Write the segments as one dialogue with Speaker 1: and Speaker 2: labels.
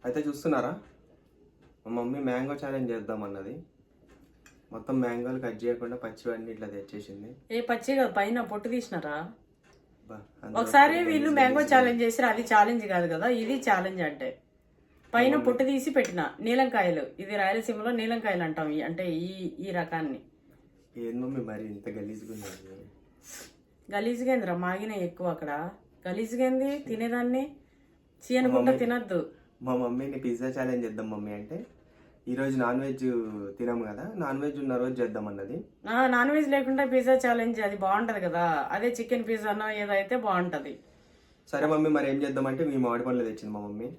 Speaker 1: అయితే చూస్తున్నారా, మా మమ్మీ మ్యాంగో ఛాలెంజ్ చేద్దామన్నది. మొత్తం మ్యాంగోలు కట్ చేయకుండా పచ్చివన్నీ ఇట్లా తెచ్చేసింది.
Speaker 2: ఏ పచ్చి పైన పొట్టు తీసినారా?
Speaker 1: బా,
Speaker 2: ఒకసారి వీళ్ళు మ్యాంగో ఛాలెంజ్ చేసారు, అది ఛాలెంజ్ కాదు కదా, ఇది ఛాలెంజ్. అంటే పైన పొట్టు తీసి పెట్టిన నీలంకాయలు, ఇది రాయలసీమలో నీలంకాయలు అంటాం, అంటే ఈ రకాన్ని.
Speaker 1: ఏం మమ్మీ మరి ఇంత గలీజ్గా
Speaker 2: గలీజ్గేంద్రా, మాగిన ఎక్కువ అక్కడ. గలీజ్గేంది తినేదాన్ని చీనుకుంటా తినద్దు.
Speaker 1: మా మమ్మీని పిజ్జా ఛాలెంజ్ చేద్దాం మమ్మీ అంటే, ఈరోజు నాన్ వెజ్ తినము కదా, నాన్ వెజ్ ఉన్న రోజు చేద్దాం అన్నది.
Speaker 2: నాన్ వెజ్ లేకుండా పిజ్జా ఛాలెంజ్ అది బాగుంటది కదా, అదే చికెన్ పిజ్జానో ఏదో అయితే బాగుంటది.
Speaker 1: సరే మమ్మీ మరి ఏం చేద్దామంటే, మీ మామిడి పండ్లు తెచ్చింది మా మమ్మీ.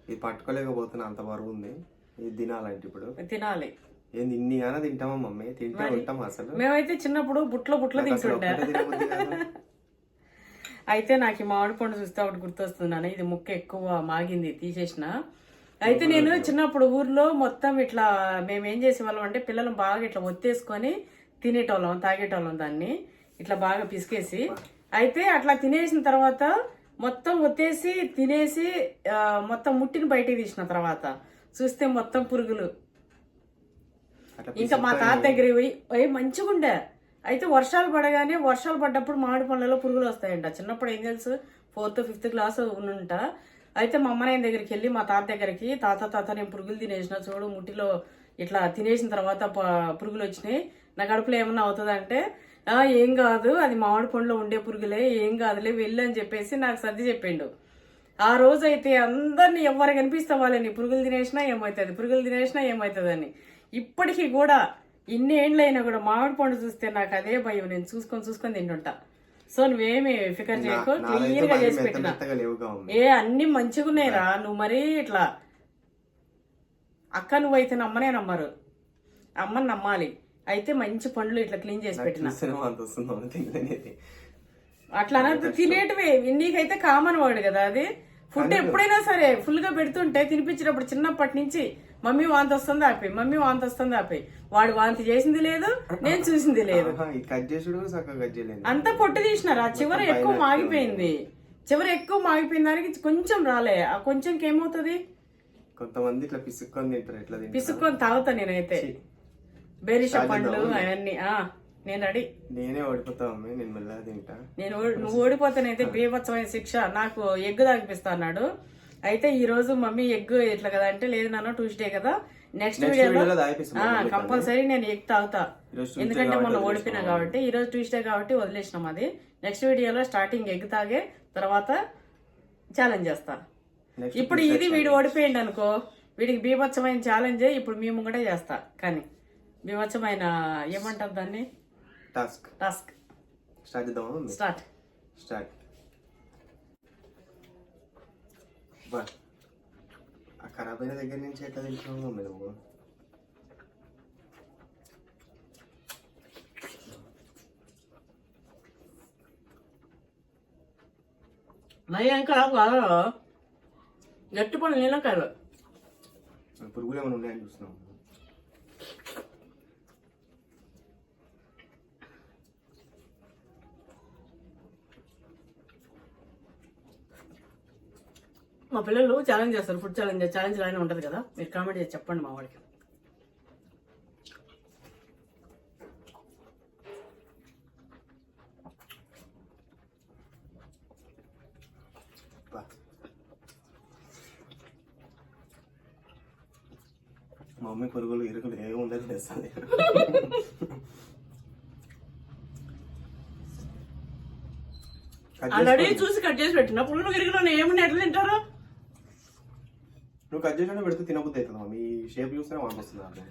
Speaker 1: ఇది పట్టుకోలేకపోతున్నా, అంత బరువు ఉంది. ఇది తినాలంటే ఇప్పుడు
Speaker 2: తినాలి.
Speaker 1: ఏంది ఇన్ని గానా తింటామా మమ్మీ? తింటే ఉంటాం అసలు.
Speaker 2: మేమైతే చిన్నప్పుడు బుట్లో తింటుండే. అయితే నాకు ఈ మామిడి పండు చూస్తే ఒకటి గుర్తొస్తున్నాను, ఇది ముక్క ఎక్కువ మాగింది తీసేసిన. అయితే నేను చిన్నప్పుడు ఊర్లో మొత్తం ఇట్లా మేమేం చేసేవాళ్ళం అంటే, పిల్లలు బాగా ఇట్లా ఒత్తేసుకొని తినేటోళ్ళం, తాగేటోళ్ళం దాన్ని ఇట్లా బాగా పిసికేసి. అయితే అట్లా తినేసిన తర్వాత మొత్తం ఒత్తేసి తినేసి మొత్తం ముట్టిని బయటికి తీసిన తర్వాత చూస్తే మొత్తం పురుగులు. ఇంకా మా తాత దగ్గర పోయి మంచిగా ఉండే. అయితే వర్షాలు పడ్డప్పుడు మామిడి పండ్లలో పురుగులు వస్తాయంట. చిన్నప్పుడు ఏం తెలుసు, 4th 5th క్లాస్ ఉన్నంట. అయితే మా అమ్మనాయన దగ్గరికి వెళ్ళి మా తాత దగ్గరికి, తాత నేను పురుగులు తినేసిన చూడు, ముట్టిలో ఇట్లా తినేసిన తర్వాత పురుగులు వచ్చినాయి, నా కడుపులో ఏమన్నా అవుతుందంటే, ఏం కాదు, అది మామిడి పండులో ఉండే పురుగులే, ఏం కాదులే వెళ్ళు అని చెప్పేసి నాకు సర్ది చెప్పిండు. ఆ రోజు అయితే అందరినీ ఎవరు కనిపిస్తే వాళ్ళని పురుగులు తినేసినా ఏమవుతుంది అని. ఇప్పటికీ కూడా ఇన్ని ఏండ్లైనా కూడా మామిడి పండు చూస్తే నాకు అదే భయం, నేను చూసుకొని తింటుంటా. సో నువ్వేమి ఫికర్ చేయకు, క్లియర్ గా చేసి పెట్టినా. అన్ని మంచిగా ఉన్నాయిరా, నువ్వు మరీ ఇట్లా అక్క నువ్వైతే నమ్మనే నమ్మరు, అమ్మని నమ్మాలి. అయితే మంచి పండ్లు ఇట్లా క్లీన్ చేసి పెట్టిన. అట్లా అనద్దు, తినేటివే. నీకైతే కామన్ వర్డ్ కదా అది. ఫుడ్ ఎప్పుడైనా సరే ఫుల్ గా పెడుతుంటే తినిపించినప్పుడు చిన్నప్పటి నుంచి మమ్మీ వాంతి వస్తుంది ఆపి. వాడు వాంతి చేసింది లేదు, నేను చూసింది లేదు. అంతా పొట్టు తీసినారా, చివర ఎక్కువ మాగిపోయింది. దానికి కొంచెం రాలే, ఆ కొంచెంకి ఏమవుతుంది,
Speaker 1: కొంతమంది ఇట్లా పిసుక్కొని తింటారు. ఇట్లా
Speaker 2: పిసుక్కొని తాగుతా నేనైతే. బేరిష పండ్లు అవన్నీ నేను రెడీ.
Speaker 1: నేనే ఓడిపోతా మమ్మీ, నేను మెల్లగా తింటా.
Speaker 2: నువ్వు ఓడిపోతానైతే బీభత్సమైన శిక్ష. నాకు ఎగ్ తాగిపిస్తా అన్నాడు. అయితే ఈ రోజు మమ్మీ ఎగ్ ఎట్లా కదా అంటే, లేదు నాన్న ట్యూస్డే కదా, నెక్స్ట్ వీడియోలో కంపల్సరీ నేను ఎగ్ తాగుతా, ఎందుకంటే మొన్న ఓడిపోయినా కాబట్టి. ఈ రోజు ట్యూస్డే కాబట్టి వదిలేసినాం అది. నెక్స్ట్ వీడియోలో స్టార్టింగ్ ఎగ్ తాగే తర్వాత ఛాలెంజ్ చేస్తా. ఇప్పుడు ఇది వీడు ఓడిపోయింది అనుకో, వీడికి బీభత్సమైన ఛాలెంజ్ ఇప్పుడు మేము కూడా చేస్తా. కానీ బీభత్సమైన ఏమంటారు దాన్ని, టాస్క్ స్టార్ట్.
Speaker 1: ఖరాబ్ అయిన దగ్గర నుంచి ఎట్లా తింటున్నావు నువ్వు?
Speaker 2: మరి ఏం ఖరాబ్ కాదు, గట్టి పనులు నీళ్ళకాయలు.
Speaker 1: పురుగులు ఏమైనా ఉన్నాయని చూస్తున్నావు?
Speaker 2: మా పిల్లలు ఛాలెంజ్ చేస్తారు, ఫుడ్ ఛాలెంజ్ లాగానే ఉంటుంది కదా, మీరు కామెంట్ చేసి చెప్పండి మా వాడికి.
Speaker 1: మా మమ్మీ పురుగులు ఇరుగులు ఏముందని చేస్తుంది.
Speaker 2: ఆల్రెడీ చూసి కట్ చేసి పెట్టిన పురుగులు ఇరుగులు ఏముంది, ఎట్లా తింటారు?
Speaker 1: నువ్వు కట్ చేసి పెడితే తినబుద్ధి అవుతుంది మమ్మీ. షేప్ చూస్తే వాంతి వస్తుంది.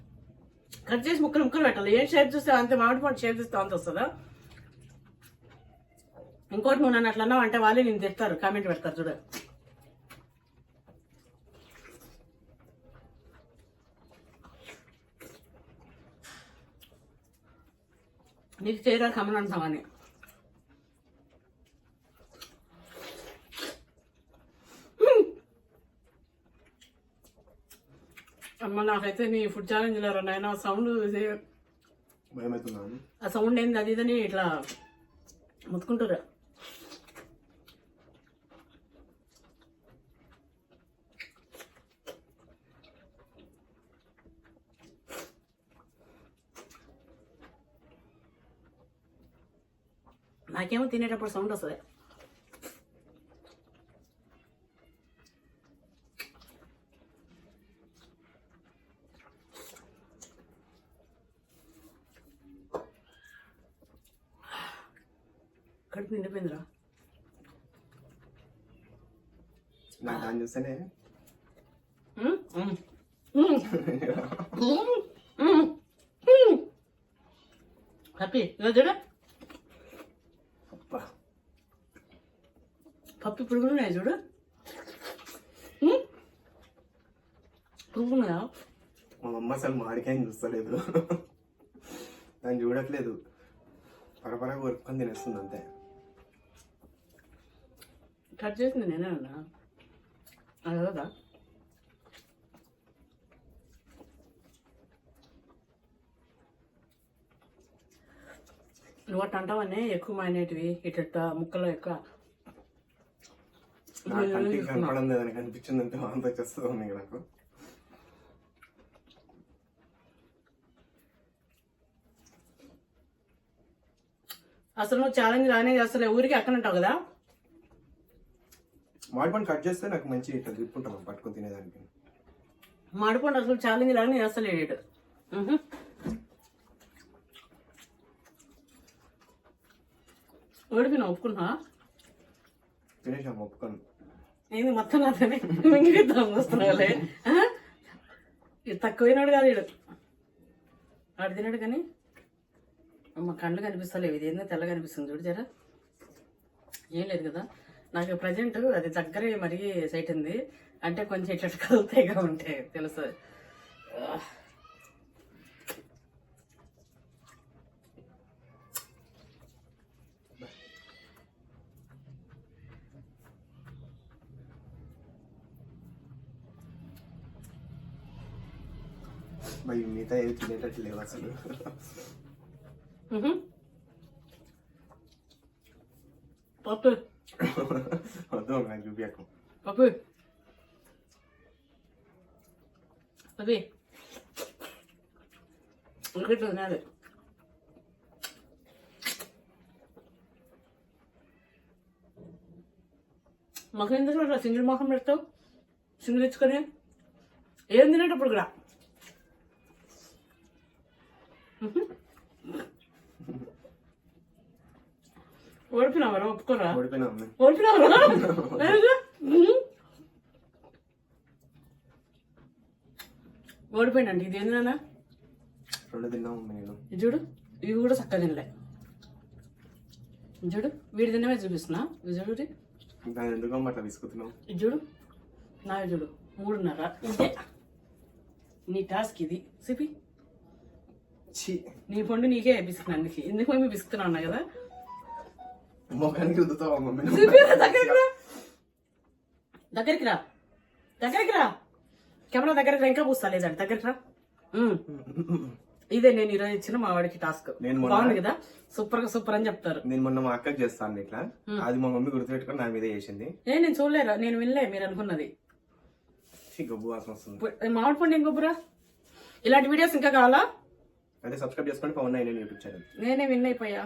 Speaker 2: కట్ చేసి ముక్కలు పెట్టాలి. ఏం షేప్ చూస్తే అంతే, మామిడి పండు షేప్ చూస్తే అంత వస్తుందా? ఇంకోటి నువ్వు నన్ను అట్లా అన్నావు అంటే వాళ్ళే నేను తిడతారు, కామెంట్ పెడతారు చూడ. నీకు చేయరా కమన్ అంటామని. అమ్మ నాకైతే నీ ఫుడ్ ఛాలెంజ్ లో నాయన సౌండ్ ఆ సౌండ్ ఏంది అది ఇదని ఇట్లా ముత్తుకుంటారా. నాకేమో తినేటప్పుడు సౌండ్ వస్తుంది. కడుపు నిండిపోయిందిరా.
Speaker 1: నాకు దాన్ని చూస్తేనే
Speaker 2: హ్యాపీ చూడ
Speaker 1: అబ్బా
Speaker 2: పప్పు పురుగులు ఉన్నాయి చూడు. పురుగున్నాయా?
Speaker 1: మా అమ్మ అసలు మాడికాయని చూస్తలేదు, దాన్ని చూడట్లేదు, పరపరగా కొరుక్కొని తినేస్తుంది అంతే.
Speaker 2: కట్ చేసింది నేనే అన్నా అది కదా. నువ్వు అట్ట అంటావనే ఎక్కువ మానేటివి ఇట్ట ముక్కలు ఎక్కువ
Speaker 1: నా కంటికి కనపడం లేదని కనిపించింది అంటే అంత వచ్చేస్తుంది ఉంది నాకు.
Speaker 2: అసలు నువ్వు ఛాలెంజ్ రానే అసలు ఊరికి అక్కడ ఉంటావు కదా.
Speaker 1: మాడిపండు కట్ చేస్తే నాకు మంచి ఇట్లా గ్రిప్ ఉంటాను పట్టుకొని తినేదానికి.
Speaker 2: మాడిపోండి అసలు ఛాలెంజ్ రాని అసలు ఏడు ఓడిపోయినా ఒప్పుకున్నా.
Speaker 1: తినేసాము ఒప్పుకొని.
Speaker 2: ఏంది మొత్తం అతనే మింగిద్దాం వస్తున్నావులే. ఇది తక్కువైనాడు కాదు వీడు, ఆడు తినాడు కానీ మా కళ్ళు కనిపిస్తలేవు. ఇది ఏందో తెల్లగా కనిపిస్తుంది చూడు జరా. ఏం లేదు కదా నాకు ప్రజెంట్ అది దగ్గరే మరీ సైట్ ఉంది అంటే కొంచెం ఇట్లా కలుతాయిగా ఉంటాయి తెలుస్తుంది.
Speaker 1: మరి మిగతా ఏవి తినేటట్టు లేవు అసలు.
Speaker 2: పప్పు
Speaker 1: వద్దు నాకు చూపించకు.
Speaker 2: పప్పు అది ఉడికిట్లేదు నాది. మాకు ఎందుకు అట్లా సింగిల్ మొహం పెడతావు? సింగిల్ ఇచ్చుకొని ఏం తినేటప్పుడు కూడా ఓడిపోయినావరా? ఒప్పుకోరా?
Speaker 1: ఓడిపోయినా
Speaker 2: ఓడిపోయినావరా? ఓడిపోయినండి. ఇది ఏందన్నా?
Speaker 1: రెండు తిన్నాము నేను.
Speaker 2: ఇది చూడు, ఇవి కూడా చక్కగా తినలే. చూడు వీడి తినవే చూపిస్తున్నా. ఇది చూడు,
Speaker 1: దాని ఎందుకో అట్లా విసుకుతున్నావు.
Speaker 2: ఇది చూడు, నావి చూడు 3.5. ఇంతే నీ టాస్క్ ఇది. సిపి నీ పండు నీకే బిసుకున్నా. అందుకే ఎందుకు మేము బిసుకుతున్నా అన్నా కదా.
Speaker 1: మొఖానికి రుద్దుతావా మమ్మీ?
Speaker 2: దగ్గరికి రా, దగ్గరికి రా, దగ్గరికి రా. కెమెరా దగ్గరికి రా. ఇంకా పూస్తా లేదండి. దగ్గరికి రా. ఇదే నేను ఈరోజు ఇచ్చిన మా వాడికి టాస్క్. బాగుంది కదా, సూపర్ గా సూపర్ అని చెప్తారు.
Speaker 1: నేను మొన్న మా అక్కకి చేస్తాను ఇట్లా, అది మా మమ్మీ గుర్తుపెట్టుకొని నా మీద చేసింది.
Speaker 2: నేను చూడలేరా, నేను వినలే మీరు అనుకున్నది.
Speaker 1: గబ్బు వాసన వస్తుంది.
Speaker 2: మామిడి పండు ఏం గొబ్బురా. ఇలాంటి వీడియోస్ ఇంకా కావాలా
Speaker 1: అంటే సబ్స్క్రైబ్ చేసుకోండి పవన్9 యూట్యూబ్ ఛానల్.
Speaker 2: నేనే విన్ అయిపోయా.